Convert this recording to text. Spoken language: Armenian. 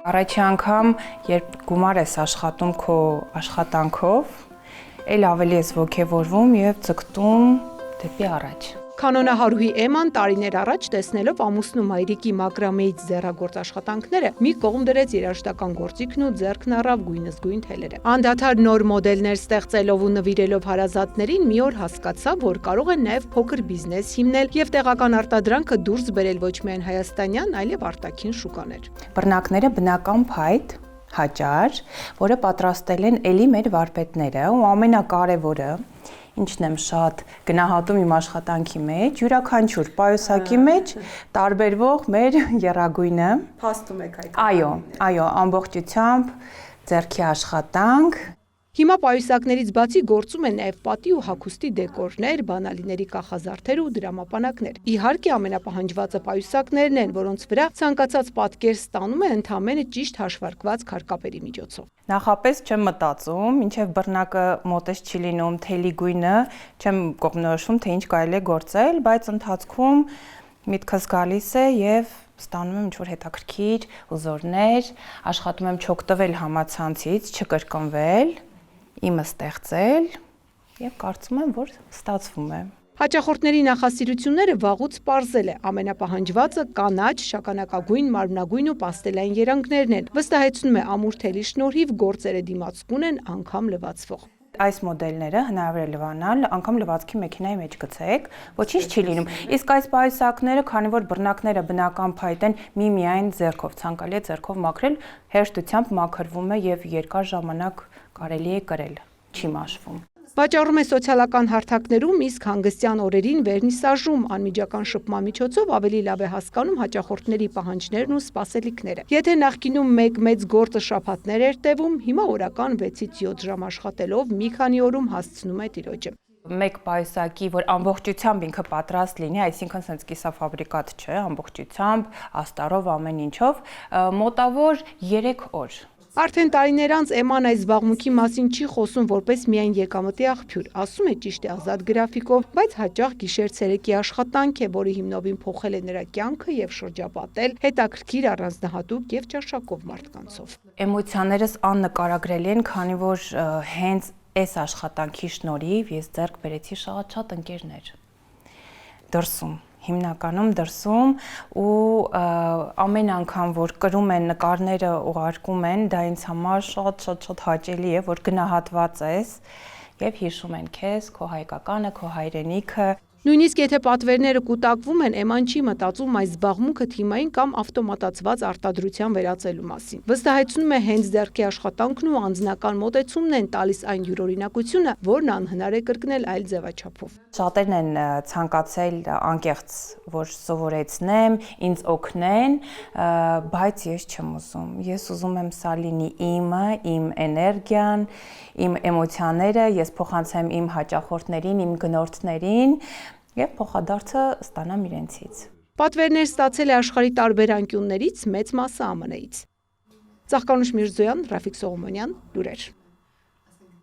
Առաջի անգամ, երբ գումար ես աշխատում քո աշխատանքով, էլ ավելի ես ոգևորվում եւ ձգտում դեպի առաջ։ Կանոնահարուհի Էման տարիներ առաջ տեսնելով ամուսնու մայրիկի մակրամեից ձեռագործ աշխատանքները, մի կողմ դրեց երաժշտական գործիքն ու ձեռքն առավ գույնզգույն թելերը։ Անդադար նոր մոդելներ ստեղծելով ու նվիրելով հարազատներին, մի օր հասկացավ, որ կարող է նաև փոքր բիզնես հիմնել եւ տեղական արտադրանքը դուրս բերել ոչ միայն հայաստանյան, այլև արտաքին շուկաներ։ Բռնակները բնական փայտ, հաճար, որը պատրաստել են էլի մեր վարպետները ու ամենակարևորը, ինչն եմ շատ գնահատում իմ աշխատանքի մեջ, յուրաքանչյուր պայուսակի մեջ տարբերվող մեր եռագույնը։ Փաստում եք այդ։ Այո, ամբողջությամբ ձեռքի աշխատանք։ Հիմա պայուսակներից բացի գործում են նաև պատի ու հագուստի դեկորներ, բանալիների կախազարդեր ու դրամապանակներ։ Իհարկե ամենապահանջվածը պայուսակներն են, որոնց վրա ցանկացած պատկեր ստանում է ընդամենը ճիշտ հաշվարկված քարկապերի միջոցով։ Նախապես չեմ մտածում, մինչև բռնակը մոտես չի լինում թելի գույնը, չեմ կողմնորոշում, թե ինչ կարելի է գործել, բայց ընթացքում միտքս գալիս է եւ ստանում եմ ինչ-որ հետաքրքիր ուզորներ, աշխատում եմ չօգտվել համացանցից, չկրկնվել, իմը ստեղծել եւ կարծում եմ, որ ստացվում է։ Հաճախորդների նախասիրությունները վաղուց պարզել է, ամենապահանջվածը կանաչ, շագանակագույն, մարմնագույն ու պաստելային երանգներն են, վստահեցնում է ամուր թելի շնորհիվ գործերը դիմացկուն են, անգամ լվացվող։ Այս մոդելները հնարավոր է լվանալ, անգամ լվացքի մեքենայի մեջ գցեք, ոչինչ չի լինում։ Իսկ այս պայուսակները, քանի որ բռնակները բնական փայտ են, միայն ձեռքով, ցանկալի է ձեռքով մաքրել, հեշտությամբ մաքրվում է եւ երկար ժամանակ կարելի է կրել, չի մաշվում։ Վաճառում է սոցիալական հարթակներում, իսկ հանգստյան օրերին վերնիսաժում, անմիջական շփման միջոցով ավելի լավ է հասկանում հաճախորդների պահանջներն ու սպասելիքները։ Եթե նախկինում մեկ մեծ գործը շաբաթներ էր տևում, հիմա օրական 6-ից 7 ժամ աշխատելով մի քանի օրում հասցնում է տիրոջը։ Մեկ պայուսակի, որ ամբողջությամբ ինքը պատրաստ լինի, այսինքն sense կիսաֆաբրիկատ չէ, ամբողջությամբ, աստառով, ամեն ինչով, մոտավոր 3 օր։ Արդեն տարիներ անց Էման այս զբաղմունքի մասին չի խոսում որպես միայն եկամտի աղբյուր, ասում է ճիշտ է ազատ գրաֆիկով, բայց հաճախ գիշեր-ցերեկի աշխատանք է, որի հիմնովին փոխել է նրա կյանքը եւ շրջապատել հետաքրքիր առանձնահատուկ եւ ճաշակով մարդկանցով։ Էմոցիաներս աննկարագրելի են, քանի որ հենց այս աշխատանքի շնորհիվ ես ձեռք բերեցի շատ ընկերներ դրսում, հիմնականում դրսում ու ամեն անգամ որ կրում են նկարները ուղարկում են, դա ինձ համար շատ հաճելի է, որ գնահատված ես եւ հիշում են քեզ, քո հայկականը, քո հայրենիքը։ Նույնիսկ եթե պատվերները կուտակվում են, Էման չի մտածում այս զբաղմունքը թիմային կամ ավտոմատացված արտադրության վերածելու մասին։ Վստահեցնում է հենց ձեռքի աշխատանքն ու անձնական մոտեցումն են տալիս այն յուրօրինակությունը, որն անհնար է կրկնել այլ ձևաչափով։ Շատերն են ցանկացել անկեղծ, որ սովորեցնեմ, ինձ օգնեն, բայց ես չեմ ուզում։ Ես ուզում եմ սա լինի իմը, իմ էներգիան, իմ էմոցիաները, ես փոխանցեմ իմ հաճախորդներին, իմ գնորդներին եւ փոխադարձը ստանամ իրենցից։ Պատվերներ ստացել է աշխարհի տարբեր անկյուններից, մեծ մասը ԱՄՆ-ից։ Ծաղկանուշ Միրզոյան, Ռաֆիկ Սողոմոնյան, լուրեր։